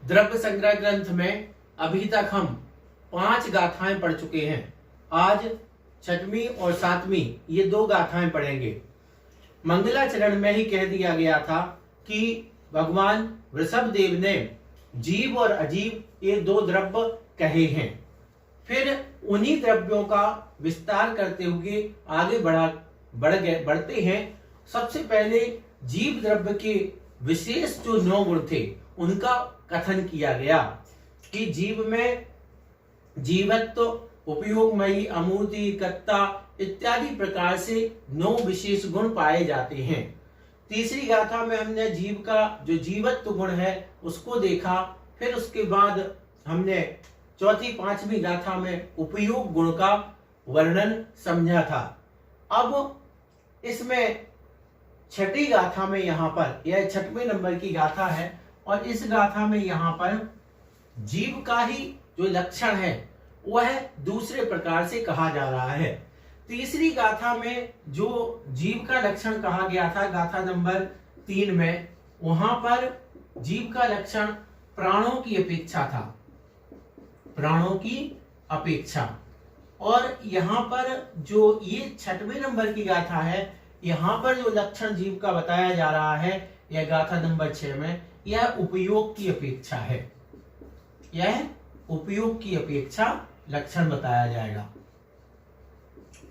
द्रव्य संग्रह ग्रंथ में अभी तक हम 5 गाथाएं पढ़ चुके हैं। आज छठवीं और सातवीं ये 2 गाथाएं पढ़ेंगे। मंगलाचरण में ही कह दिया गया था कि भगवान वृषभ देव ने जीव और अजीव ये 2 द्रव्य कहे हैं। फिर उन्हीं द्रव्यों का विस्तार करते हुए आगे बढ़ते हैं। सबसे पहले जीव द्रव्य के विशेष जो 9 गुण थे उनका कथन किया गया कि जीव में जीवत्व, उपयोगमयी, अमूर्ति, कर्ता इत्यादि प्रकार से 9 विशेष गुण पाए जाते हैं। तीसरी गाथा में हमने जीव का जो जीवत्व गुण है उसको देखा। फिर उसके बाद हमने चौथी 5वीं गाथा में उपयोग गुण का वर्णन समझा था। अब इसमें छठी गाथा में यहाँ पर यह 6वें नंबर की गाथा है और इस गाथा में यहाँ पर जीव का ही जो लक्षण है वह दूसरे प्रकार से कहा जा रहा है। तीसरी गाथा में जो जीव का लक्षण कहा गया था गाथा नंबर 3 में, वहां पर जीव का लक्षण प्राणों की अपेक्षा था, प्राणों की अपेक्षा। और यहाँ पर जो ये 6वें नंबर की गाथा है, यहाँ पर जो लक्षण जीव का बताया जा रहा है यह गाथा नंबर 6 में, यह उपयोग की अपेक्षा है। यह उपयोग की अपेक्षा लक्षण बताया जाएगा।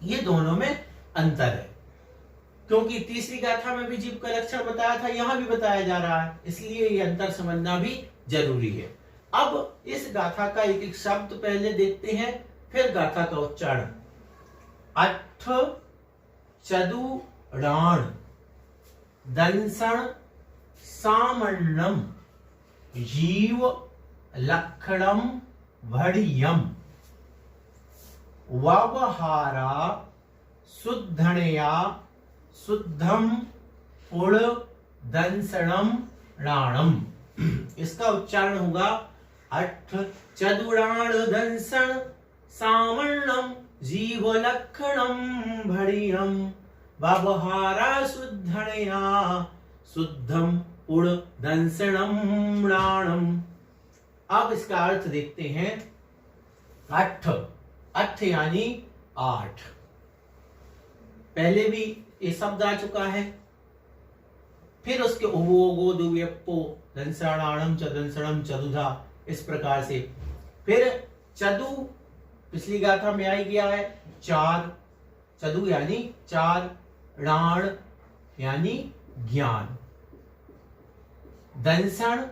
ये दोनों में अंतर है, क्योंकि तीसरी गाथा में भी जीव का लक्षण बताया था, यहां भी बताया जा रहा है, इसलिए ये अंतर समझना भी जरूरी है। अब इस गाथा का एक एक शब्द पहले देखते हैं, फिर गाथा का उच्चारण। अट्ठ चतुराण दंसण सामण्णम जीव लक्षणम भड़ियम व्यवहारा शुद्धनया शुद्धम पुड़ दंसणम राणम। इसका उच्चारण होगा अट्ठ चतुराण दंसण सामण्णम जीव लक्षणम भड़ियम व्यवहारा शुद्धनया शुद्धम पुड़ दंसणम राणम। अब इसका अर्थ देखते हैं। अट्ठ, अट्ठ यानी 8, पहले भी ये शब्द आ चुका है। फिर उसके उवो दुव्यप्पो दंसणाणम च दंसणम चतुधा, इस प्रकार से। फिर चतु पिछली गाथा में आई गया है 4, चतु यानी 4, राण यानी ज्ञान, दंसण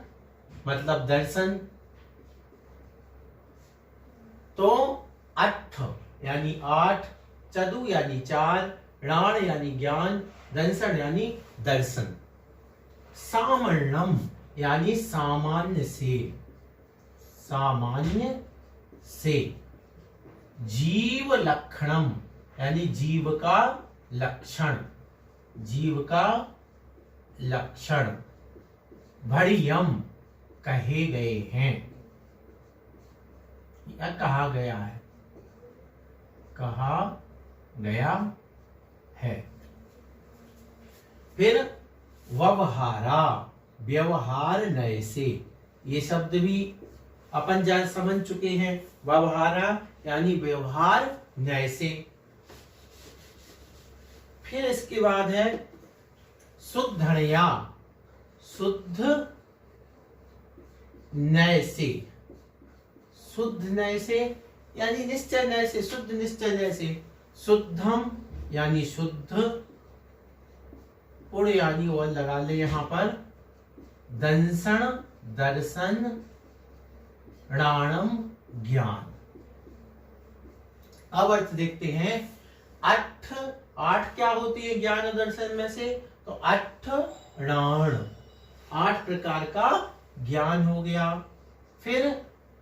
मतलब दर्शन। तो 8 यानी 8, चतु यानी 4, राण यानी ज्ञान, दंसण यानी दर्शन। सामण्णम यानी सामान्य से, सामान्य से। जीव लक्षणम यानी जीव का लक्षण, जीव का लक्षण। भड़ियम कहे गए हैं या कहा गया है, कहा गया है। फिर व्यवहारा, व्यवहार नय से, ये शब्द भी अपन जान समझ चुके हैं। व्यवहारा यानी व्यवहार नय से। फिर इसके बाद है शुद्धनया, शुद्ध नय से, शुद्ध नय से यानी निश्चय नय से, शुद्ध निश्चय नय से। शुद्धम यानी शुद्ध, पुड़ यानी और लगा ले यहां पर, दंसण दर्शन, राणम ज्ञान। अब अर्थ देखते हैं। 8 क्या होती है ज्ञान और दर्शन में से? तो 8 राण, 8 प्रकार का ज्ञान हो गया। फिर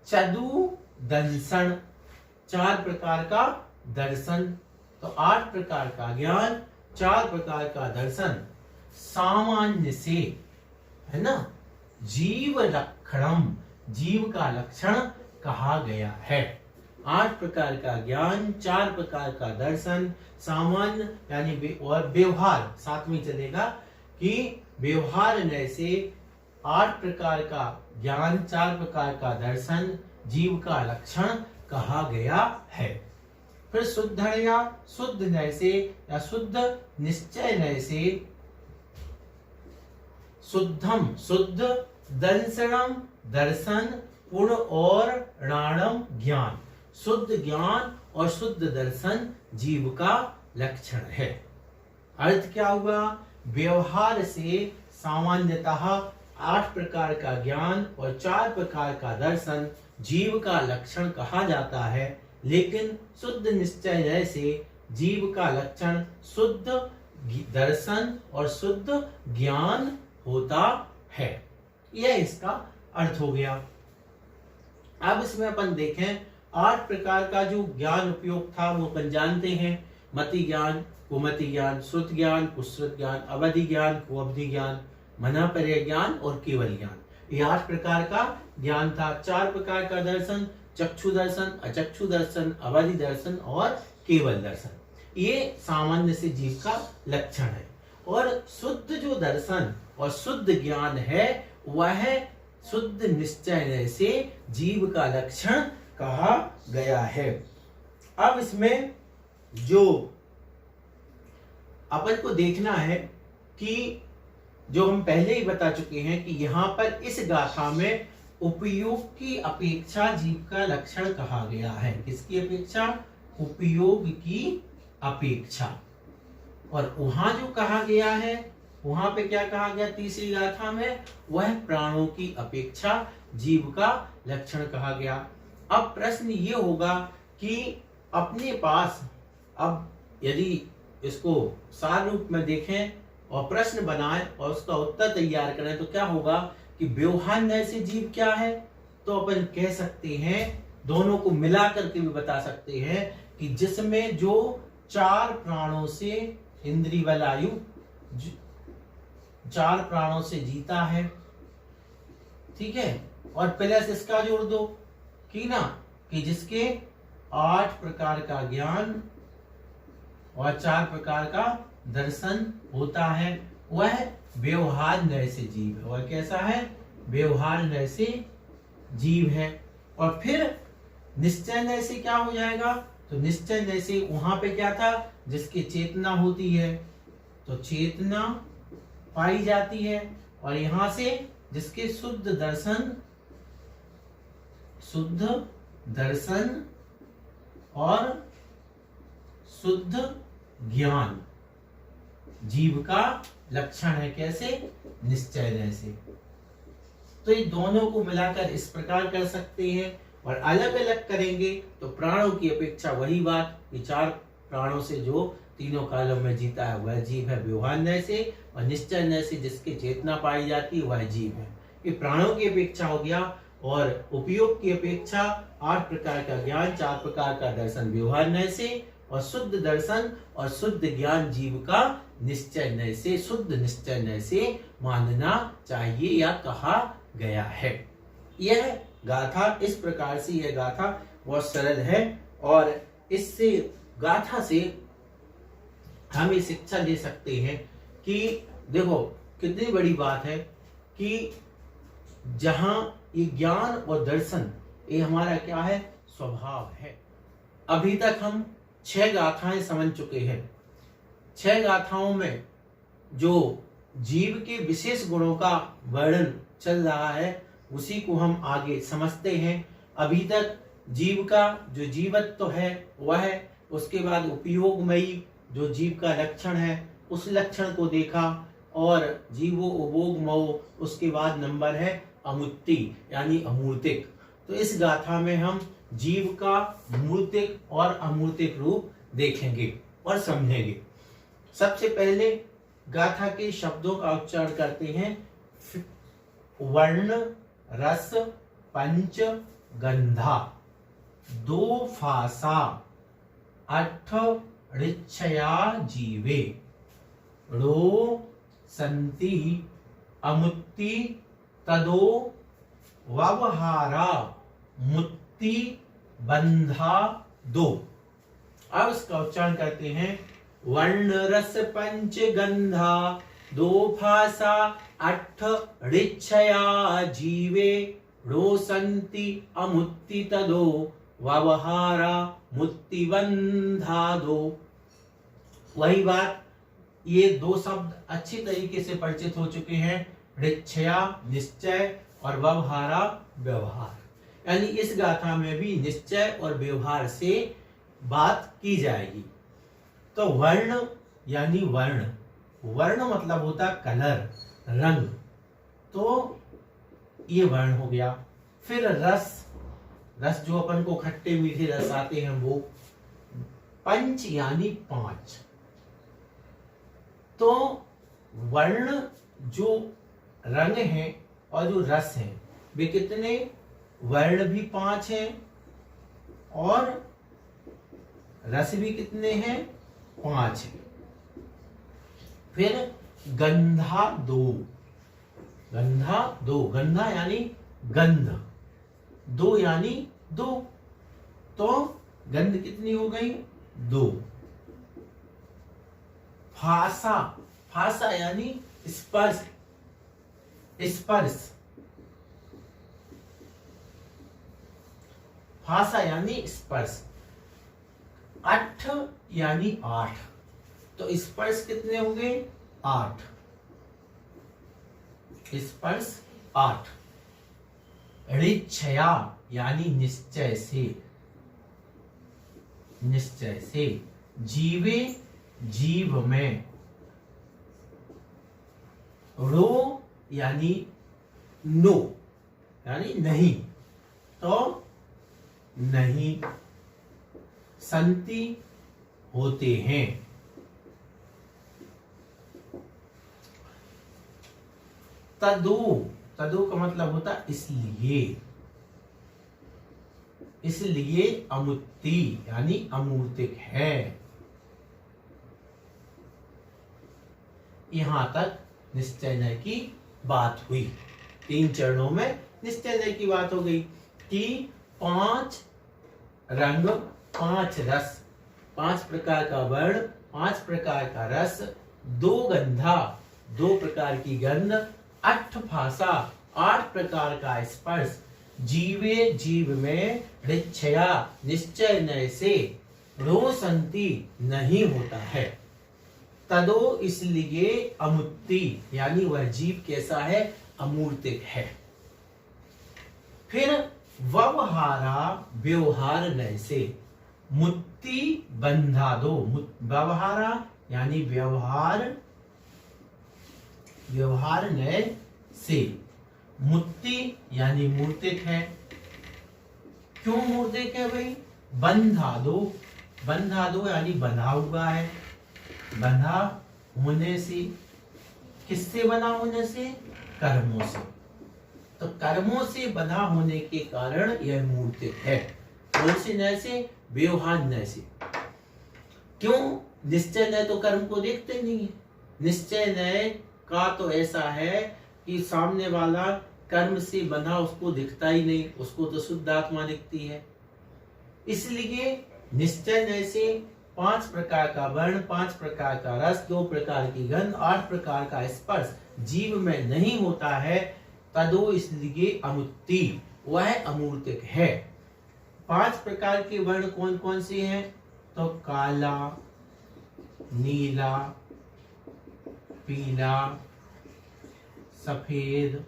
चतु दंसण, 4 प्रकार का दर्शन। तो 8 प्रकार का ज्ञान, 4 प्रकार का दर्शन। सामान्य से, है ना। जीव लक्षणम, जीव का लक्षण कहा गया है। 8 प्रकार का ज्ञान, 4 प्रकार का दर्शन, सामान्य यानी और व्यवहार साथ में चलेगा कि व्यवहार नय से 8 प्रकार का ज्ञान, 4 प्रकार का दर्शन जीव का लक्षण कहा गया है। फिर शुद्धया, शुद्ध नय से या शुद्ध निश्चय नय से, शुद्धम शुद्ध, दर्शनम दर्शन, पुण और णाणम ज्ञान। शुद्ध ज्ञान और शुद्ध दर्शन जीव का लक्षण है। अर्थ क्या हुआ? व्यवहार से सामान्यतः 8 प्रकार का ज्ञान और 4 प्रकार का दर्शन जीव का लक्षण कहा जाता है, लेकिन शुद्ध निश्चय नय से जीव का लक्षण शुद्ध दर्शन और शुद्ध ज्ञान होता है। यह इसका अर्थ हो गया। अब इसमें अपन देखें 8 प्रकार का जो ज्ञान उपयोग था वो अपन जानते हैं। मति ज्ञान, कुमति ज्ञान, श्रुत ज्ञान, कुश्रुत ज्ञान, अवधि ज्ञान, कुअवधि ज्ञान, मनःपर्य ज्ञान और केवल ज्ञान। ये 8 प्रकार का ज्ञान था। 4 प्रकार का दर्शन, चक्षु दर्शन, अचक्षु दर्शन, अवधि दर्शन और केवल दर्शन। ये सामान्य से जीव का लक्षण है। और शुद्ध जो दर्शन और शुद्ध ज्ञान है वह शुद्ध निश्चय से जीव का लक्षण कहा गया है। अब इसमें जो अपन को देखना है कि जो हम पहले ही बता चुके हैं कि यहाँ पर इस गाथा में उपयोग की अपेक्षा जीव का लक्षण कहा गया है। किसकी अपेक्षा? उपयोग की अपेक्षा। और वहां जो कहा गया है वहां पे क्या कहा गया तीसरी गाथा में? वह प्राणों की अपेक्षा जीव का लक्षण कहा गया। अब प्रश्न ये होगा कि अपने पास अब यदि इसको सार रूप में देखें और प्रश्न बनाएं और उसका उत्तर तैयार करें तो क्या होगा कि व्यवहार नय से जीव क्या है? तो अपन कह सकते हैं, दोनों को मिला करके भी बता सकते हैं कि जिसमें जो 4 प्राणों से इंद्रिय बलायु 4 प्राणों से जीता है, ठीक है, और प्लस इसका जोड़ दो कि ना कि जिसके 8 प्रकार का ज्ञान और 4 प्रकार का दर्शन होता है, वह व्यवहार नय से जीव है। वह कैसा है? व्यवहार नय से जीव है। और फिर निश्चय नय से क्या हो जाएगा? तो निश्चय नय से वहां पे क्या था? जिसकी चेतना होती है तो चेतना पाई जाती है, और यहां से जिसके शुद्ध दर्शन और शुद्ध ज्ञान जीव का लक्षण है। कैसे? निश्चय नय से। तो ये दोनों को मिलाकर इस प्रकार कर सकते हैं, और अलग अलग करेंगे तो प्राणों की अपेक्षा वही बात कि 4 प्राणों से जो तीनों कालों में जीता है वह जीव है व्यवहार नय से, और निश्चय नय से जिसकी चेतना पाई जाती है वह जीव है। ये प्राणों की अपेक्षा हो गया। और उपयोग की अपेक्षा 8 प्रकार का ज्ञान, 4 प्रकार का दर्शन व्यवहार नय से, और शुद्ध दर्शन और शुद्ध ज्ञान जीव का निश्चय नय से, शुद्ध निश्चय नय से मानना चाहिए या कहा गया है। यह गाथा इस प्रकार से, यह गाथा बहुत सरल है, और इससे गाथा से हम ये शिक्षा ले सकते हैं कि देखो कितनी बड़ी बात है कि जहां ये ज्ञान और दर्शन ये हमारा क्या है? स्वभाव है। अभी तक हम 6 गाथाएं समझ चुके हैं। 6 गाथाओं में जो जीव के विशेष गुणों का वर्णन चल रहा है उसी को हम आगे समझते हैं। अभी तक जीव का जो जीवत्व है वह है, उसके बाद उपयोगमयी जो जीव का लक्षण है उस लक्षण को देखा, और जीवो उपभोग मो, उसके बाद नंबर है अमूर्ति यानी अमूर्तिक। तो इस गाथा में हम जीव का मूर्तिक और अमूर्तिक रूप देखेंगे और समझेंगे। सबसे पहले गाथा के शब्दों का उच्चारण करते हैं। वर्ण, रस, पंच, गंधा, 2 फासा, 8 ऋक्षया जीवे, रो संति, अमुत्ति, तदो व्यवहारा, मुत्ति, बंधा, 2। अब इसका उच्चारण करते हैं। वर्ण, रस, पंच, गंधा, दो भाषा अट्ठ ऋच्छया जीवे रोसंति अमुत्ति तदो व्यवहारा मुत्ति बंधादो। वही बात, ये दो शब्द अच्छी तरीके से परिचित हो चुके हैं, ऋच्छया निश्चय और व्यवहारा व्यवहार। यानी इस गाथा में भी निश्चय और व्यवहार से बात की जाएगी। तो वर्ण यानी वर्ण, वर्ण मतलब होता कलर, रंग, तो ये वर्ण हो गया। फिर रस, रस जो अपन को खट्टे मीठे रस आते हैं वो। पंच यानी पांच, तो वर्ण जो रंग है और जो रस है वे कितने, वर्ण भी पांच हैं और रस भी कितने हैं, पांच हैं। फिर गंधा दो, गंधा दो, गंधा यानी गंध, दो यानी दो, तो गंध कितनी हो गई, दो। फासा, फासा यानी स्पर्श, स्पर्श, फासा यानी स्पर्श। अट्ठ यानी आठ, तो स्पर्श कितने हो गए, आठ, स्पर्श आठ। ऋच्छया यानी निश्चय से, निश्चय से। जीवे जीव में, रो यानी नो यानी नहीं, तो नहीं। संति होते हैं, तदो, तदो का मतलब होता इसलिए, इसलिए अमुत्ति यानी अमूर्तिक है। यहां तक निश्चय नय की बात हुई। तीन चरणों में निश्चय नय की बात हो गई कि पांच रंग, पांच रस, पांच प्रकार का वर्ण, पांच प्रकार का रस, दो गंधा, दो प्रकार की गंध, अट्ठ भाषा, आठ प्रकार का स्पर्श, जीवे जीव में, ऋच्छया निश्चय नय से, रोसंति नहीं होता है, तदो इसलिए अमुत्ति यानी वह जीव कैसा है, अमूर्तिक है। फिर व्यवहारा व्यवहार नय से, मुत्ति बंधा दो, व्यवहारा यानी व्यवहार, व्यवहार नय से, मुत्ति यानी मूर्तिक है। क्यों मूर्तिक है भाई, बंधा दो, बंधा दो यानी बंधा हुआ है, बंधा होने से, किससे बंधा होने से, कर्मों से, तो कर्मों से बंधा होने के कारण यह मूर्तिक है। कौन से नय से, व्यवहार नय से। क्यों, निश्चय नय तो कर्म को देखते नहीं है, निश्चय नय का तो ऐसा है कि सामने वाला कर्म से बंधा उसको दिखता ही नहीं, उसको तो शुद्ध आत्मा दिखती है। इसलिए निश्चय नय से पांच प्रकार का वर्ण, पांच प्रकार का रस, दो प्रकार की गंध, आठ प्रकार का स्पर्श जीव में नहीं होता है, तदो इसलिए अमुत्ति वह अमूर्तिक है। पांच प्रकार के वर्ण कौन कौन से हैं, तो काला, नीला, पीला, सफेद,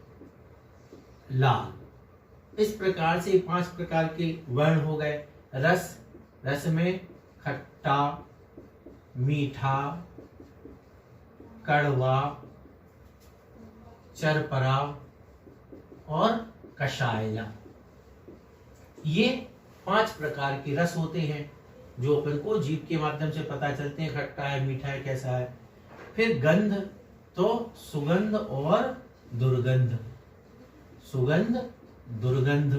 लाल, इस प्रकार से पांच प्रकार के वर्ण हो गए। रस, रस में खट्टा, मीठा, कड़वा, चरपरा और कषायला, ये पांच प्रकार के रस होते हैं जो अपन को जीभ के माध्यम से पता चलते हैं, खट्टा है, मीठा है, कैसा है। फिर गंध, तो सुगंध और दुर्गंध, सुगंध दुर्गंध,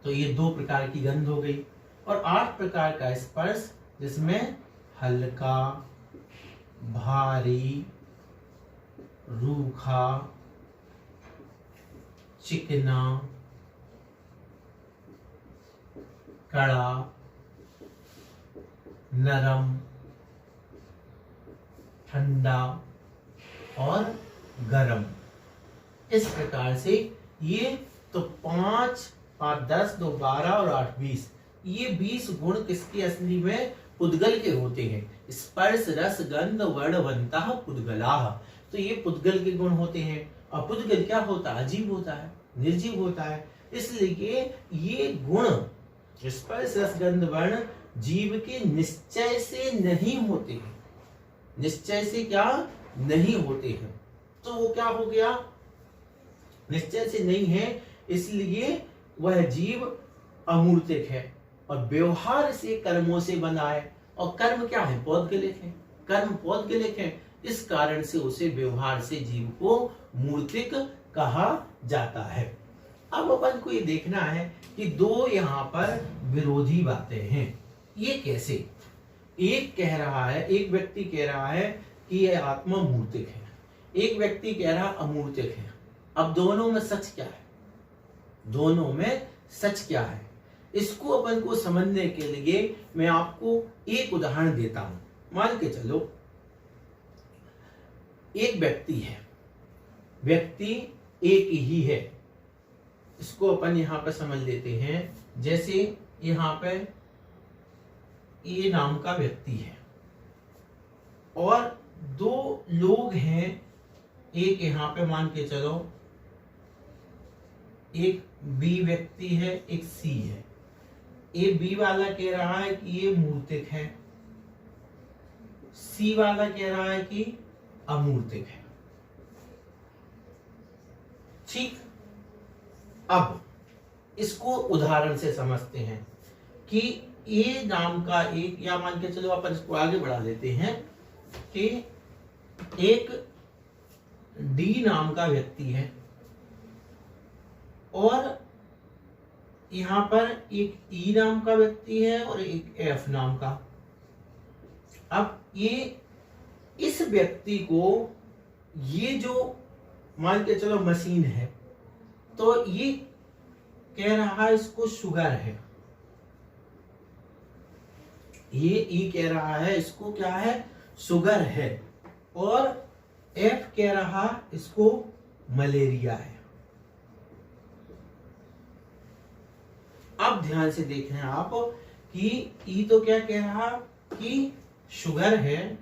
तो ये दो प्रकार की गंध हो गई। और आठ प्रकार का स्पर्श, जिसमें हल्का, भारी, रूखा, चिकना, कड़ा, नरम, ठंडा और गर्म। इस प्रकार से ये तो 5 5 10 2 12 और 8 20, ये 20 गुण किसके असली में पुद्गल के होते हैं। स्पर्श रस गंध वर्ण वंतः पुद्गलाः, तो ये पुद्गल के गुण होते हैं। और पुद्गल क्या होता है, अजीब होता है, निर्जीव होता है। इसलिए ये गुण स्पर्श रस गंध वर्ण जीव के निश्चय से नहीं होते हैं, निश्चय से क्या नहीं होते हैं। तो वो क्या हो गया, निश्चय से नहीं है, इसलिए वह जीव अमूर्तिक है और व्यवहार से कर्मों से बना है। और कर्म क्या है, पौद्गलिक है, कर्म पौद्गलिक है। इस कारण से उसे व्यवहार से जीव को मूर्तिक कहा जाता है। अब अपन को ये देखना है कि दो यहाँ पर विरोधी बातें हैं। ये कैसे, एक कह रहा है, एक व्यक्ति कह रहा है कि यह आत्मा मूर्तिक है, एक व्यक्ति कह रहा अमूर्तिक है। अब दोनों में सच क्या है, दोनों में सच क्या है, इसको अपन को समझने के लिए मैं आपको एक उदाहरण देता हूं। मान के चलो एक व्यक्ति है, व्यक्ति एक ही है, इसको अपन यहां पर समझ लेते हैं। जैसे यहां पर ए नाम का व्यक्ति है और दो लोग हैं, एक यहां पे मान के चलो एक बी व्यक्ति है, एक सी है। ए बी वाला कह रहा है कि ये मूर्तिक है, सी वाला कह रहा है कि अमूर्तिक है। ठीक, अब इसको उदाहरण से समझते हैं कि ए नाम का एक, या मान के चलो अपन इसको आगे बढ़ा लेते हैं कि एक डी नाम का व्यक्ति है और यहां पर एक ई नाम का व्यक्ति है और एक एफ नाम का। अब ये इस व्यक्ति को, ये जो मान के चलो मशीन है, तो ये कह रहा है इसको शुगर है, ये ई कह रहा है इसको क्या है, शुगर है, और एफ कह रहा इसको मलेरिया है। अब ध्यान से देखें आप कि ई तो क्या कह रहा कि शुगर है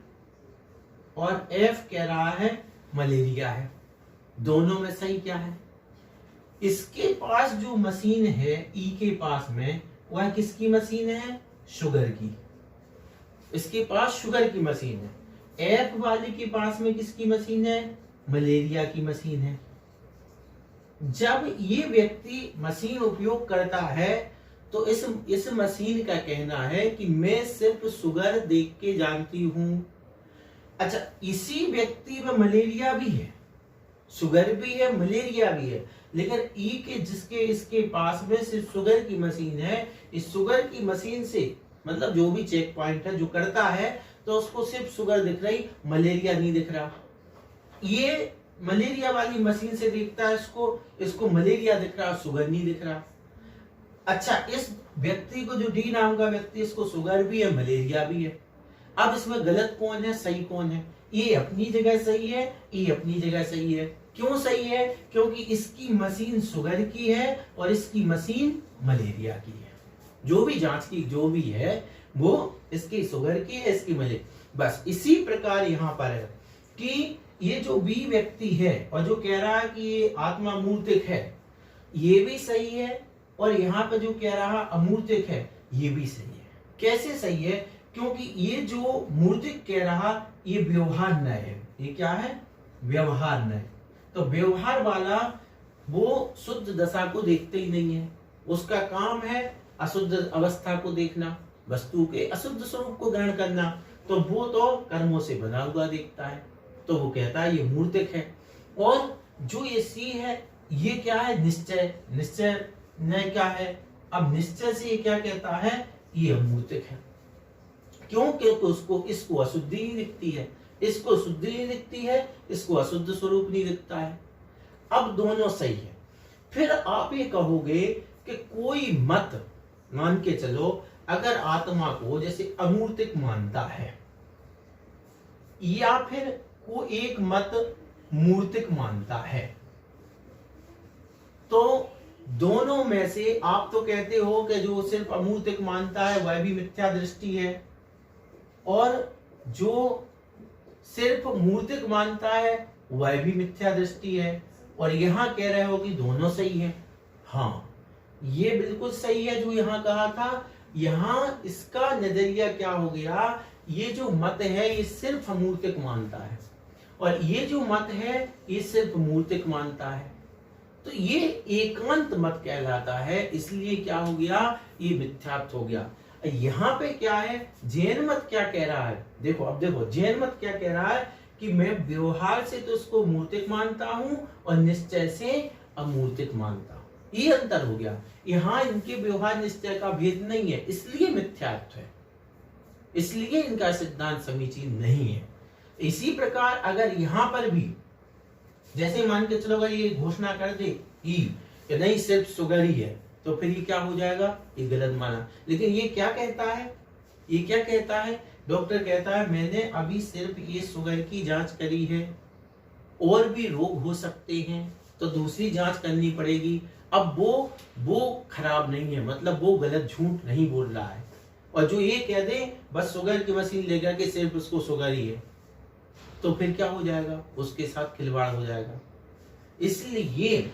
और एफ कह रहा है मलेरिया है। दोनों में सही क्या है, इसके पास जो मशीन है ई के पास में, वह किसकी मशीन है, शुगर की, इसके पास शुगर की मशीन है। एफ वाले के पास में किसकी मशीन है, मलेरिया की मशीन है। जब ये व्यक्ति मशीन उपयोग करता है तो इस मशीन का कहना है कि मैं सिर्फ शुगर देख के जानती हूं। अच्छा, इसी व्यक्ति में मलेरिया भी है, शुगर भी है, मलेरिया भी है, लेकिन ई के जिसके इसके पास में सिर्फ शुगर की मशीन है, इस शुगर की मशीन से मतलब जो भी चेक पॉइंट है जो करता है, तो उसको सिर्फ शुगर दिख रही, मलेरिया नहीं दिख रहा। ये मलेरिया वाली मशीन से देखता है इसको मलेरिया दिख रहा, शुगर नहीं दिख रहा। अच्छा, इस व्यक्ति को, जो डी नाम का व्यक्ति, इसको शुगर भी है, मलेरिया भी है। अब इसमें गलत कौन है, सही कौन है? ये अपनी जगह सही है, ये अपनी जगह सही है। क्यों सही है? क्योंकि इसकी मशीन शुगर की है और इसकी मशीन मलेरिया की है। जो भी जांच की जो भी है वो इसकी शुगर की है, इसकी मलेरिया। बस इसी प्रकार यहाँ पर है कि ये जो बी व्यक्ति है और जो कह रहा है कि ये आत्मा मूर्तिक है, ये भी सही है, और यहाँ पे जो कह रहा अमूर्तिक है, ये भी सही है। कैसे सही है? क्योंकि ये जो मूर्तिक कह रहा, ये व्यवहार न है। ये क्या है? व्यवहार न। तो व्यवहार वाला वो शुद्ध दशा को देखते ही नहीं है, उसका काम है अशुद्ध अवस्था को देखना, वस्तु के अशुद्ध स्वरूप को ग्रहण करना। तो वो तो कर्मों से बना हुआ देखता है, तो वो कहता है ये मूर्तिक है। और जो ये सी है, ये क्या है? निश्चय। निश्चय न क्या है? अब निश्चय से ये क्या कहता है? ये अमूर्तिक है। क्यों? क्योंकि उसको इसको अशुद्धि ही दिखती है, इसको शुद्धि नहीं दिखती है, इसको अशुद्ध स्वरूप नहीं दिखता है। अब दोनों सही है। फिर आप ये कहोगे कि कोई मत मान के चलो, अगर आत्मा को जैसे अमूर्तिक मानता है, या फिर को एक मत मूर्तिक मानता है। तो दोनों में से आप तो कहते हो कि जो सिर्फ अमूर्तिक मानता है वह भी मिथ्या दृष्टि है, और जो सिर्फ मूर्तिक मानता है वह भी मिथ्या दृष्टि है, और यहां कह रहे हो कि दोनों सही है। हाँ, ये बिल्कुल सही है जो यहां कहा था। यहां इसका नजरिया क्या हो गया, ये जो मत है ये सिर्फ अमूर्तिक मानता है, और ये जो मत है ये सिर्फ मूर्तिक मानता है। तो ये एकांत मत कहलाता है, इसलिए क्या हो गया, ये मिथ्यात्व हो गया। यहाँ पे क्या है, जैन मत क्या कह रहा है, देखो अब देखो जैन मत क्या कह रहा है कि मैं व्यवहार से तो उसको मूर्तिक मानता हूं और निश्चय से अमूर्तिक मानता हूं। ये अंतर हो गया। यहाँ इनके व्यवहार निश्चय का भेद नहीं है, इसलिए मिथ्यात्व है, इसलिए इनका सिद्धांत समीचीन नहीं है। इसी प्रकार अगर यहां पर भी जैसे मान के चलो अगर ये घोषणा कर दे कि नहीं सिर्फ सुगर ही है, तो फिर ये क्या हो जाएगा, ये गलत माना। लेकिन ये क्या कहता है, ये क्या कहता है, डॉक्टर कहता है मैंने अभी सिर्फ ये शुगर की जांच करी है, और भी रोग हो सकते हैं तो दूसरी जांच करनी पड़ेगी। अब वो खराब नहीं है, मतलब वो गलत झूठ नहीं बोल रहा है। और जो ये कह दे बस शुगर की मशीन लेकर के सिर्फ उसको शुगर ही है, तो फिर क्या हो जाएगा, उसके साथ खिलवाड़ हो जाएगा। इसलिए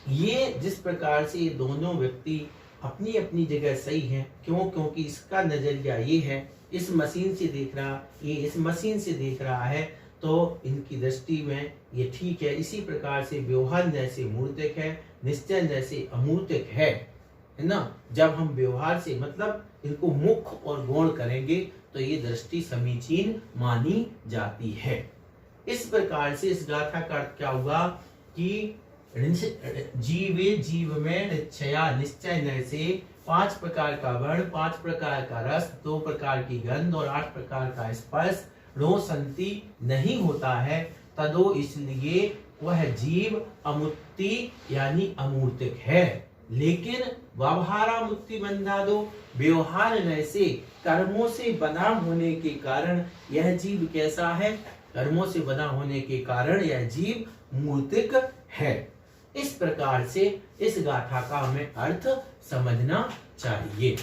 ये जिस प्रकार से ये दोनों व्यक्ति अपनी अपनी जगह सही हैं, क्यों, क्योंकि इसका नजरिया ये है, इस मशीन से देख रहा, ये इस मशीन से देख रहा है, तो इनकी दृष्टि में ये ठीक है। इसी प्रकार से व्यवहार जैसे मूर्तिक है, निश्चय जैसे अमूर्तिक है ना। जब हम व्यवहार से मतलब इनको मुख्य और गौण करेंगे तो ये दृष्टि समीचीन मानी जाती है। इस प्रकार से इस गाथा का अर्थ क्या हुआ कि जीवे जीव में निश्चया, निश्चय न से 5 प्रकार का वर्ण, 5 प्रकार का रस, 2 प्रकार की गंध और 8 प्रकार का स्पर्श रो संति नहीं होता है, तदो इसलिए वह जीव अमुक्ति यानी अमूर्तिक है। लेकिन व्यवहारा मुक्ति बंधा दो, व्यवहार न से कर्मों से बना होने के कारण यह जीव कैसा है, कर्मों से बना होने के कारण यह जीव मूर्तिक है। इस प्रकार से इस गाथा का हमें अर्थ समझना चाहिए।